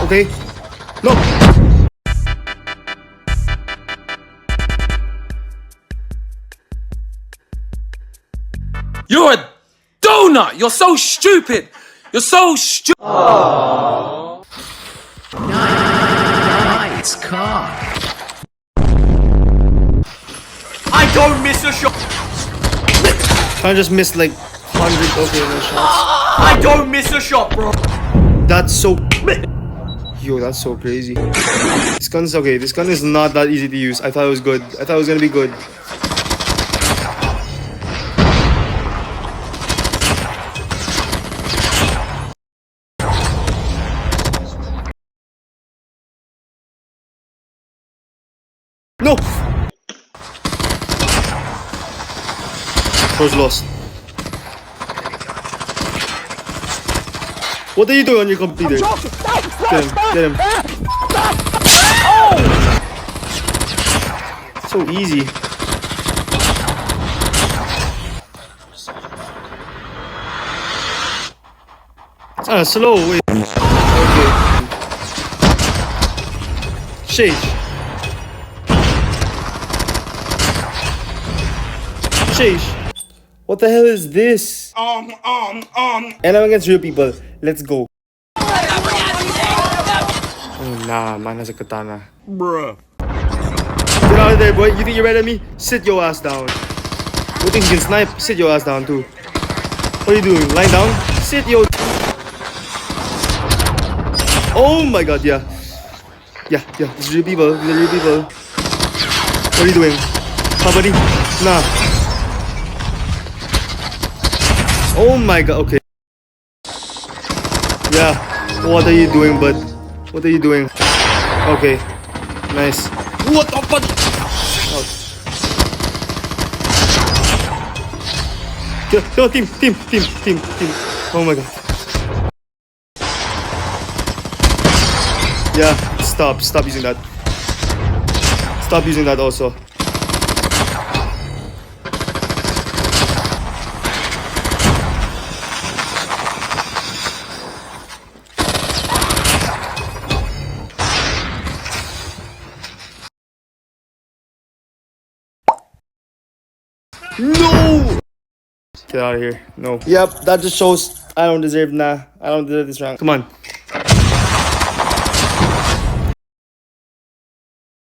Okay? No! You're a donut! You're so stupid! You're so stupid! Nice car. I don't miss a shot. I just missed like 100 okay no shots. I don't miss a shot, bro. That's so... Yo, that's so crazy. This gun's okay. This gun is not that easy to use. I thought it was good. I thought it was gonna be good. No! Bro's lost. What are you doing on your computer? Get him, get him. So easy. It's kind of slow. Wait. Okay. Shage. Shage. What the hell is this? And I'm against real people. Let's go. Oh nah, man has a katana. Bruh. Get out of there, boy. You think you're better than me? Sit your ass down. You think you can snipe? Sit your ass down too. What are you doing? Lying down? Sit your... Oh my god, yeah. Yeah, this is real people. These are real people. What are you doing? Huh, buddy? Nah. Oh my god, okay. Yeah. What are you doing, bud? What are you doing? Okay. Nice. What the fuck? Oh. Go, team. Oh my god. Yeah, stop using that. Stop using that also. No! Get out of here. No. Yep, that just shows I don't deserve I don't deserve this rank. Come on.